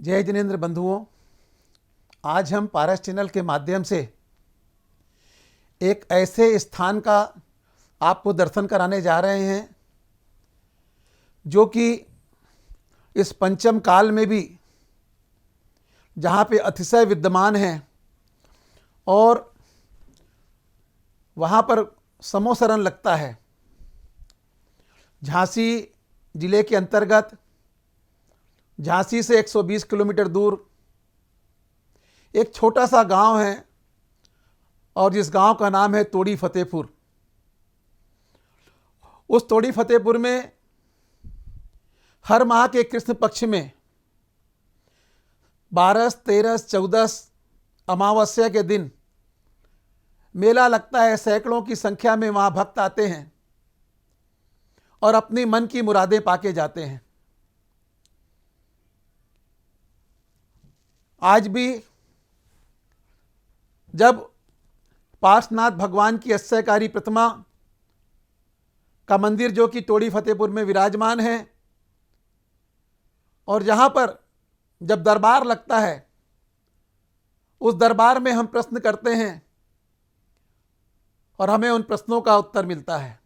जय जिनेंद्र बंधुओं, आज हम पारस चैनल के माध्यम से एक ऐसे स्थान का आपको दर्शन कराने जा रहे हैं जो कि इस पंचम काल में भी जहाँ पे अतिशय विद्यमान है और वहाँ पर समोसरण लगता है। झांसी जिले के अंतर्गत झांसी से 120 किलोमीटर दूर एक छोटा सा गांव है और जिस गांव का नाम है तोड़ी फतेहपुर। उस तोड़ी फतेहपुर में हर माह के कृष्ण पक्ष में 12, 13, 14 अमावस्या के दिन मेला लगता है। सैकड़ों की संख्या में वहाँ भक्त आते हैं और अपनी मन की मुरादें पाके जाते हैं। आज भी जब पार्श्वनाथ भगवान की अस्सयकारी प्रतिमा का मंदिर जो कि तोड़ी फतेहपुर में विराजमान है और जहाँ पर जब दरबार लगता है उस दरबार में हम प्रश्न करते हैं और हमें उन प्रश्नों का उत्तर मिलता है।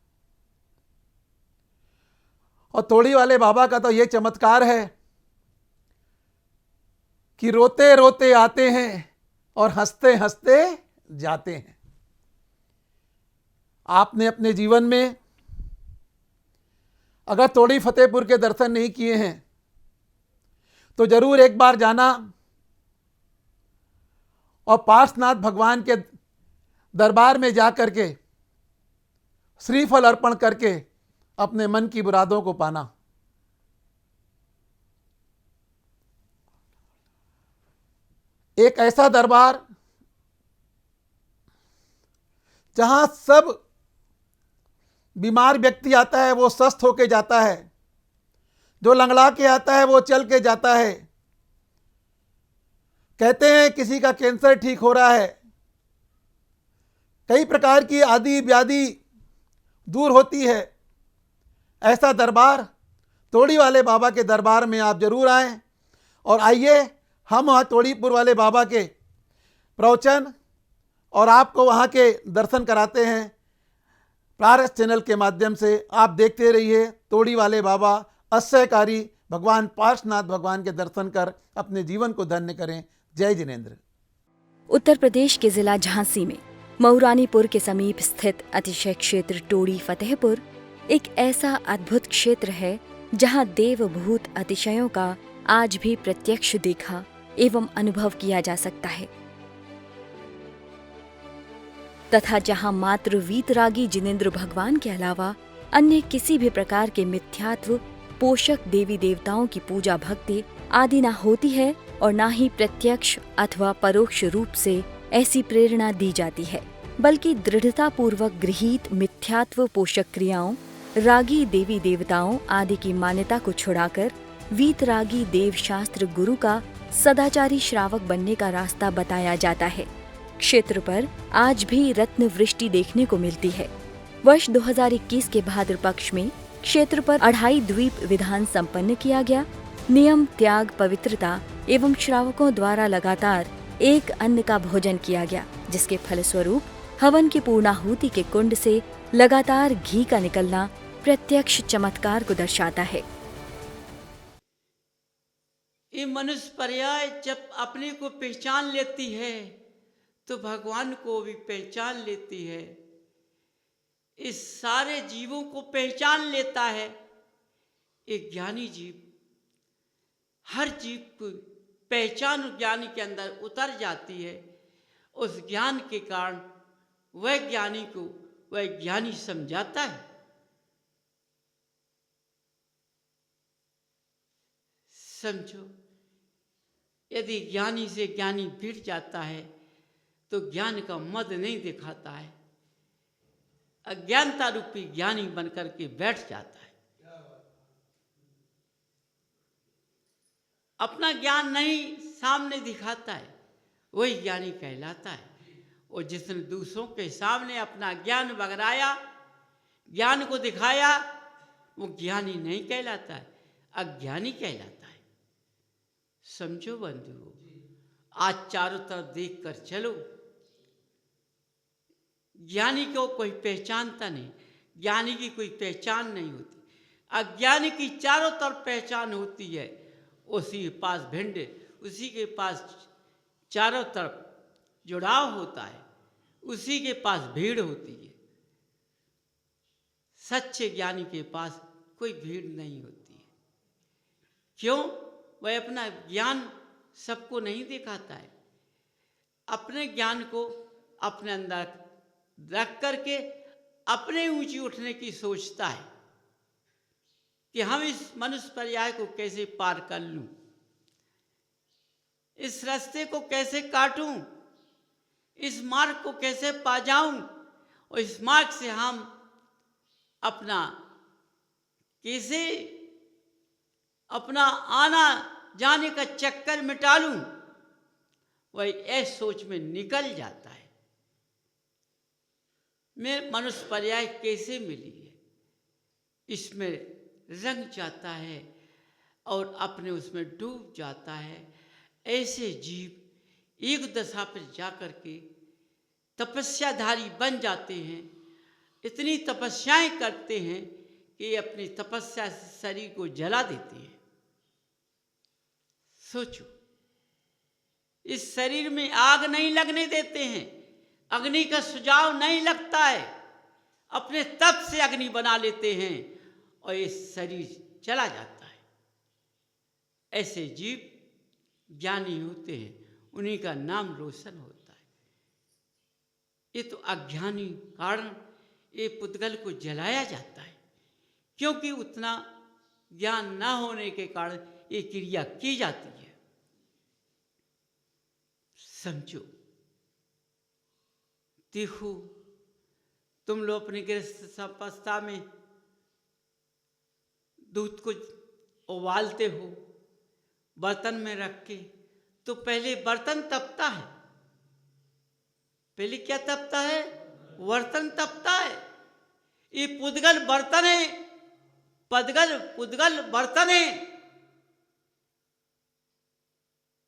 और तोड़ी वाले बाबा का तो ये चमत्कार है कि रोते रोते आते हैं और हंसते हंसते जाते हैं। आपने अपने जीवन में अगर तोड़ी फतेहपुर के दर्शन नहीं किए हैं तो जरूर एक बार जाना और पार्श्वनाथ भगवान के दरबार में जाकर के श्रीफल अर्पण करके अपने मन की मुरादों को पाना। एक ऐसा दरबार जहां सब बीमार व्यक्ति आता है वो स्वस्थ होके जाता है, जो लंगड़ा के आता है वो चल के जाता है। कहते हैं किसी का कैंसर ठीक हो रहा है, कई प्रकार की आदि व्याधि दूर होती है। ऐसा दरबार तोड़ी वाले बाबा के दरबार में आप जरूर आएं और आइए हम वहाँ तोड़ीपुर वाले बाबा के प्रवचन और आपको वहाँ के दर्शन कराते हैं पारस चैनल के माध्यम से। आप देखते रहिए तोड़ी वाले बाबा अस्सयकारी भगवान पार्श्वनाथ भगवान के दर्शन कर अपने जीवन को धन्य करें। जय जिनेंद्र। उत्तर प्रदेश के जिला झांसी में मऊरानीपुर के समीप स्थित अतिशय क्षेत्र तोड़ी फतेहपुर एक ऐसा अद्भुत क्षेत्र है जहां देवभूत अतिशयों का आज भी प्रत्यक्ष देखा एवं अनुभव किया जा सकता है तथा जहां मात्र वीतरागी जिनेंद्र भगवान के अलावा अन्य किसी भी प्रकार के मिथ्यात्व पोषक देवी देवताओं की पूजा भक्ति आदि न होती है और न ही प्रत्यक्ष अथवा परोक्ष रूप से ऐसी प्रेरणा दी जाती है, बल्कि दृढ़ता पूर्वक गृहीत मिथ्यात्व पोषक क्रियाओं रागी देवी देवताओं आदि की मान्यता को छुड़ाकर वीतरागी देव शास्त्र गुरु का सदाचारी श्रावक बनने का रास्ता बताया जाता है। क्षेत्र पर आज भी रत्न वृष्टि देखने को मिलती है। वर्ष 2021 के भाद्र पक्ष में क्षेत्र पर अढ़ाई द्वीप विधान संपन्न किया गया। नियम त्याग पवित्रता एवं श्रावकों द्वारा लगातार एक अन्न का भोजन किया गया, जिसके फलस्वरूप हवन की पूर्णाहुति के कुंड से लगातार घी का निकलना प्रत्यक्ष चमत्कार को दर्शाता है। ये मनुष्य पर्याय जब अपने को पहचान लेती है तो भगवान को भी पहचान लेती है। इस सारे जीवों को पहचान लेता है एक ज्ञानी जीव। हर जीव की पहचान ज्ञानी के अंदर उतर जाती है। उस ज्ञान के कारण वह ज्ञानी को वह ज्ञानी समझाता है। समझो, यदि ज्ञानी से ज्ञानी भिड़ जाता है तो ज्ञान का मद नहीं दिखाता है, अज्ञानता रूपी ज्ञानी बनकर के बैठ जाता है। अपना ज्ञान नहीं सामने दिखाता है, वही ज्ञानी कहलाता है। और जिसने दूसरों के सामने अपना ज्ञान बगराया, ज्ञान को दिखाया, वो ज्ञानी नहीं कहलाता है, अज्ञानी कहलाता है। समझो बंधुओं, आज चारों तरफ देख कर चलो। ज्ञानी को कोई पहचानता नहीं, ज्ञानी की कोई पहचान नहीं होती। अज्ञानी की चारों तरफ पहचान होती है। उसी के पास भिंड, उसी के पास चारों तरफ जुड़ाव होता है, उसी के पास भीड़ होती है। सच्चे ज्ञानी के पास कोई भीड़ नहीं होती है। क्यों? वह अपना ज्ञान सबको नहीं दिखाता है। अपने ज्ञान को अपने अंदर रख करके अपने ऊंची उठने की सोचता है कि हम इस मनुष्य पर्याय को कैसे पार कर लूं, इस रास्ते को कैसे काटूं, इस मार्ग को कैसे पा जाऊं, और इस मार्ग से हम अपना कैसे अपना आना जाने का चक्कर मिटा लूं, वही ऐस सोच में निकल जाता है। मैं मनुष्य पर्याय कैसे मिली है, इसमें रंग जाता है और अपने उसमें डूब जाता है। ऐसे जीव एक दशा पर जाकर के तपस्याधारी बन जाते हैं। इतनी तपस्याएं करते हैं कि अपनी तपस्या से शरीर को जला देते हैं। सोचो, इस शरीर में आग नहीं लगने देते हैं, अग्नि का सुझाव नहीं लगता है, अपने तप से अग्नि बना लेते हैं और ये शरीर चला जाता है। ऐसे जीव ज्ञानी होते हैं, उन्हीं का नाम रोशन होता है। ये तो अज्ञानी कारण ये पुद्गल को जलाया जाता है, क्योंकि उतना ज्ञान ना होने के कारण ये क्रिया की जाती है। समझो, देखो, तुम लोग अपनी गृहस्थ अवस्था में दूध को उबालते हो बर्तन में रख के, तो पहले बर्तन तपता है। पहले क्या तपता है? बर्तन तपता है। ये पुद्गल बर्तन है, पुद्गल बर्तन है।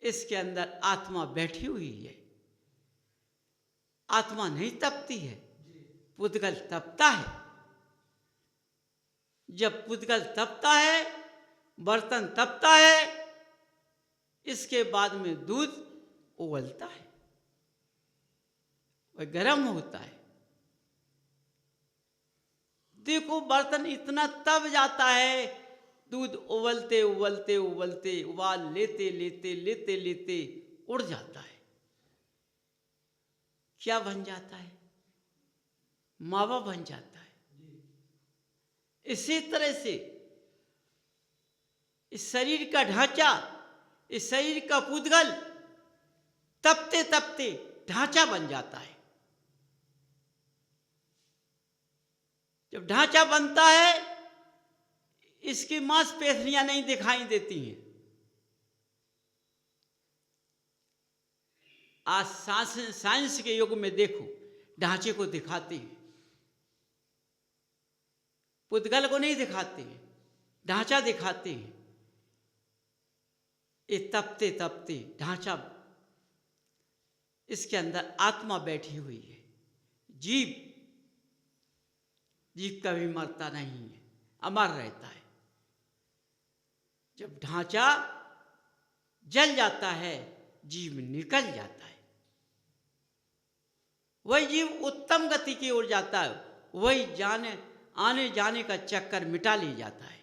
इसके अंदर आत्मा बैठी हुई है। आत्मा नहीं तपती है, पुद्गल तपता है। जब पुद्गल तपता है, बर्तन तपता है, इसके बाद में दूध उबलता है, वह गर्म होता है। देखो, बर्तन इतना तप जाता है, दूध उबलते उबलते उबलते, उबाल लेते लेते लेते लेते उड़ जाता है। क्या बन जाता है? मावा बन जाता है। इसी तरह से इस शरीर का ढांचा, इस शरीर का पुद्गल तपते तपते ढांचा बन जाता है। जब ढांचा बनता है, इसकी मांसपेशियां नहीं दिखाई देती हैं। आज साइंस के युग में देखो, ढांचे को दिखाते हैं, पुद्गल को नहीं दिखाते हैं, ढांचा दिखाते हैं। ये तपते तपते ढांचा, इसके अंदर आत्मा बैठी हुई है। जीव कभी मरता नहीं है, अमर रहता है। जब ढांचा जल जाता है, जीव निकल जाता है। वही जीव उत्तम गति की ओर जाता है, वही आने जाने का चक्कर मिटा ले जाता है।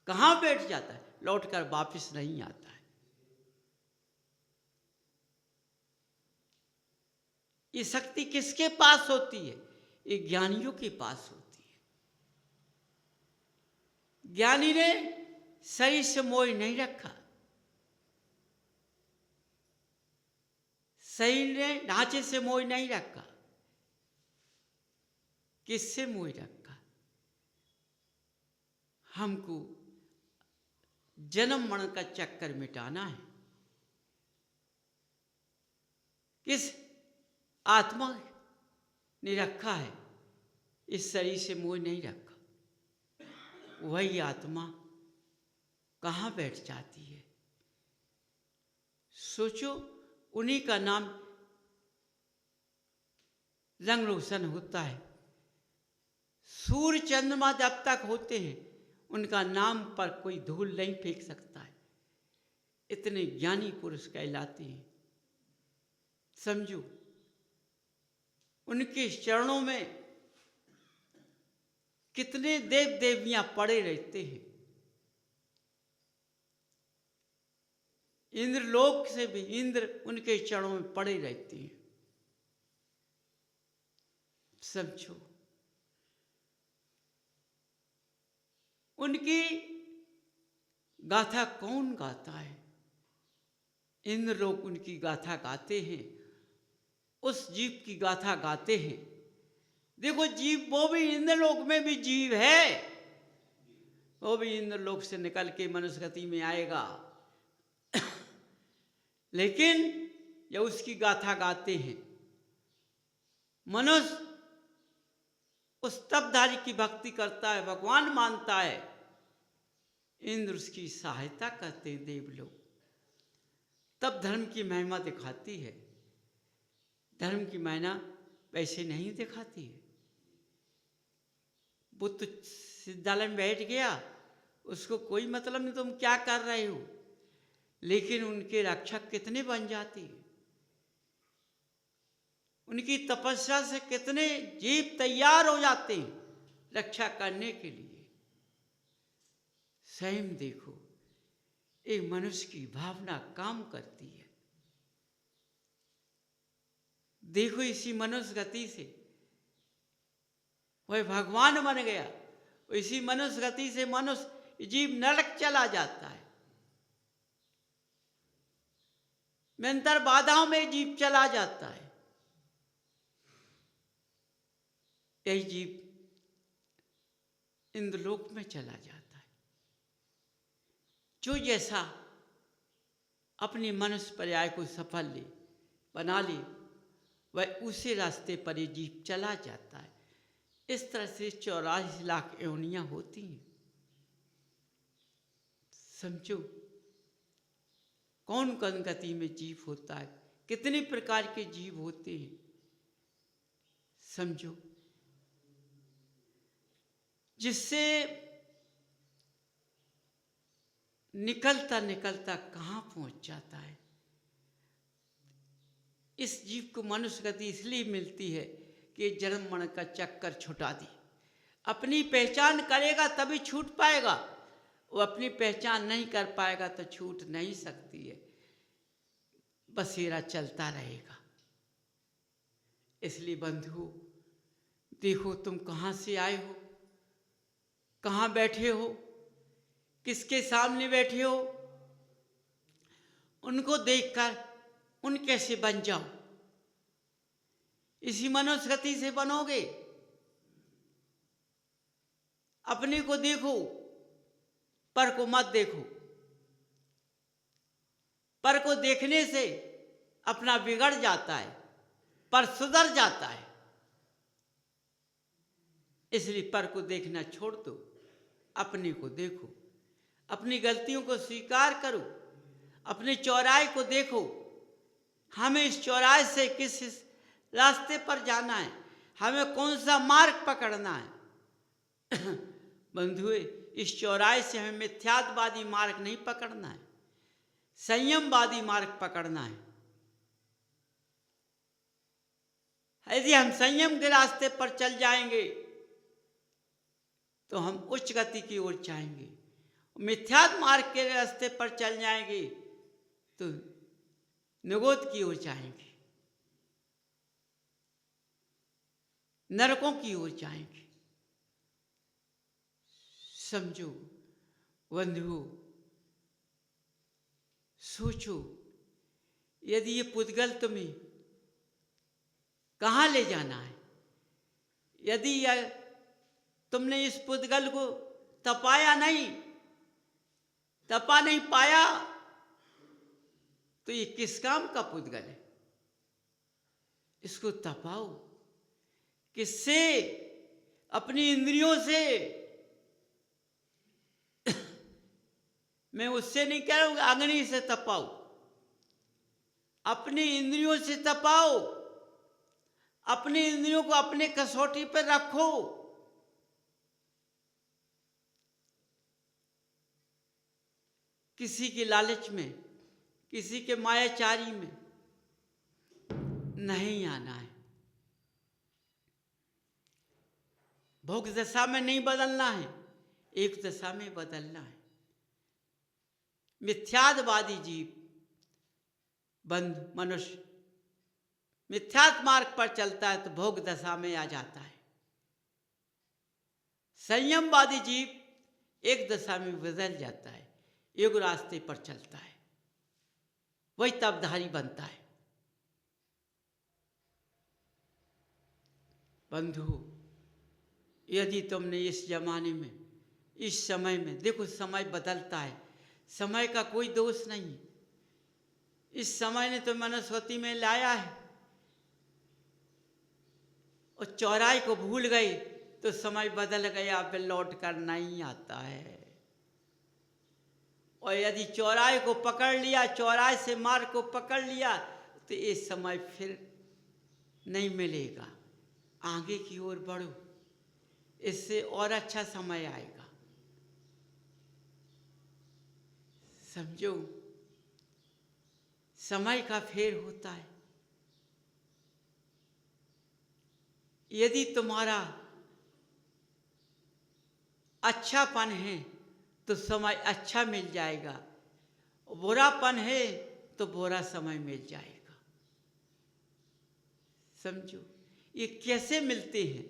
कहाँ बैठ जाता है? लौटकर वापस नहीं आता है। ये शक्ति किसके पास होती है? ये ज्ञानियों के पास होती है। ज्ञानी ने शरीर से मोह नहीं रखा, शरीर ने ढांचे से मोह नहीं रखा। किससे मोह रखा? हमको जन्म मरण का चक्कर मिटाना है। किस आत्मा ने रखा है? इस शरीर से मोह नहीं रखा। वही आत्मा कहाँ बैठ जाती है? सोचो, उन्हीं का नाम रंग रोशन होता है। सूर्य चंद्रमा जब तक होते हैं उनका नाम पर कोई धूल नहीं फेंक सकता है। इतने ज्ञानी पुरुष कहलाते हैं। समझो, उनके चरणों में कितने देव देवियां पड़े रहते हैं। इंद्रलोक से भी इंद्र उनके चरणों में पड़े रहते हैं। समझो, उनकी गाथा कौन गाता है? इंद्र लोग उनकी गाथा गाते हैं, उस जीव की गाथा गाते हैं। देखो, जीव वो भी इंद्रलोक में भी जीव है, वो भी इंद्रलोक से निकल के मनुष्य गति में आएगा। लेकिन ये उसकी गाथा गाते हैं। मनुष्य उस तपधारी की भक्ति करता है, भगवान मानता है। इंद्र उसकी सहायता करते हैं, देव लोग। तब धर्म की महिमा दिखाती है। धर्म की महिमा वैसे नहीं दिखाती है। वो तो विद्यालय में बैठ गया, उसको कोई मतलब नहीं तुम क्या कर रहे हो, लेकिन उनके रक्षक कितने बन जाते हैं। उनकी तपस्या से कितने जीव तैयार हो जाते हैं रक्षा करने के लिए। स्वयं देखो, एक मनुष्य की भावना काम करती है। देखो, इसी मनुष्य गति से वह भगवान बन गया। इसी मनुष्य गति से मनुष्य जीव नरक चला जाता है। निरंतर बाधाओं में जीव चला जाता है। यही जीव इंद्रलोक में चला जाता है। जो जैसा अपनी मनुष्य पर्याय को सफल ले, बना ले, वह उसी रास्ते पर ये जीव चला जाता है। इस तरह से 84 लाख योनियां होती हैं। समझो, कौन कौन गति में जीव होता है, कितने प्रकार के जीव होते हैं। समझो, जिससे निकलता निकलता कहाँ पहुंच जाता है। इस जीव को मनुष्य गति इसलिए मिलती है कि जन्म मरण का चक्कर छुटा दी। अपनी पहचान करेगा तभी छूट पाएगा। वो अपनी पहचान नहीं कर पाएगा तो छूट नहीं सकती है, बसेरा चलता रहेगा। इसलिए बंधु, देखो तुम कहाँ से आए हो, कहाँ बैठे हो, किसके सामने बैठे हो, उनको देखकर उनके से बन जाओ। इसी मनुष्य गति से बनोगे। अपने को देखो, पर को मत देखो। पर को देखने से अपना बिगड़ जाता है, पर सुधर जाता है। इसलिए पर को देखना छोड़ दो, अपने को देखो। अपनी गलतियों को स्वीकार करो, अपने चौराहे को देखो। हमें इस चौराहे से किस रास्ते पर जाना है, हमें कौन सा मार्ग पकड़ना है। बंधुए, इस चौराहे से हमें मिथ्यात्वादी मार्ग नहीं पकड़ना है, संयमवादी मार्ग पकड़ना है। यदि हम संयम के रास्ते पर चल जाएंगे तो हम उच्च गति की ओर जाएंगे। मिथ्यात्व मार्ग के रास्ते पर चल जाएंगे तो निगोद की ओर जाएंगे, नरकों की ओर जाएंगे। समझो बंधुओं, सोचो, यदि ये पुद्गल तुम्हें कहाँ ले जाना है, यदि तुमने इस पुद्गल को तपाया नहीं, तपा नहीं पाया, तो ये किस काम का पुद्गल है। इसको तपाओ। किससे? अपनी इंद्रियों से। मैं उससे नहीं कह रहा हूं, अग्नि से तपाओ। अपनी इंद्रियों से तपाओ, अपनी इंद्रियों को अपने कसौटी पर रखो। किसी के लालच में, किसी के मायाचारी में नहीं आना है। भोग दशा में नहीं बदलना है, एक दशा में बदलना है। मिथ्यावादी जीव बंधु मनुष्य मिथ्यात्व मार्ग पर चलता है तो भोग दशा में आ जाता है। संयमवादी जीव एक दशा में बदल जाता है, एक रास्ते पर चलता है, वही तपधारी बनता है। बंधु, यदि तुमने इस जमाने में, इस समय में, देखो समय बदलता है, समय का कोई दोष नहीं। इस समय ने तो मनुस्मृति में लाया है और चौराहे को भूल गए तो समय बदल गया, फिर लौट कर नहीं आता है। और यदि चौराहे को पकड़ लिया, चौराहे से मार्ग को पकड़ लिया तो ये समय फिर नहीं मिलेगा। आगे की ओर बढ़ो, इससे और अच्छा समय आएगा। समझो, समय का फेर होता है। यदि तुम्हारा अच्छापन है तो समय अच्छा मिल जाएगा, बुरापन है तो बुरा समय मिल जाएगा। समझो, ये कैसे मिलते हैं?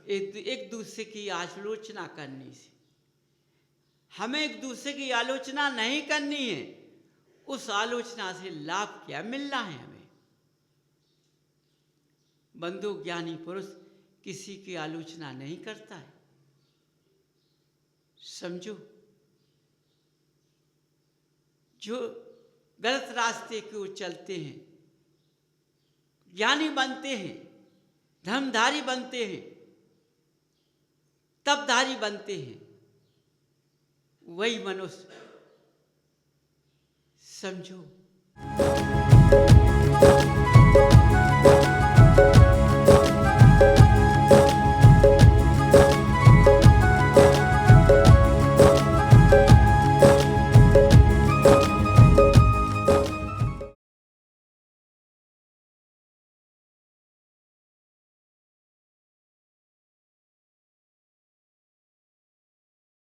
एक दूसरे की आलोचना करने से। हमें एक दूसरे की आलोचना नहीं करनी है, उस आलोचना से लाभ क्या मिलना है हमें। बंधु, ज्ञानी पुरुष किसी की आलोचना नहीं करता है। समझो, जो गलत रास्ते की ओर चलते हैं, ज्ञानी बनते हैं, धर्मधारी बनते हैं, तपधारी बनते हैं, वही मनुष्य। समझो।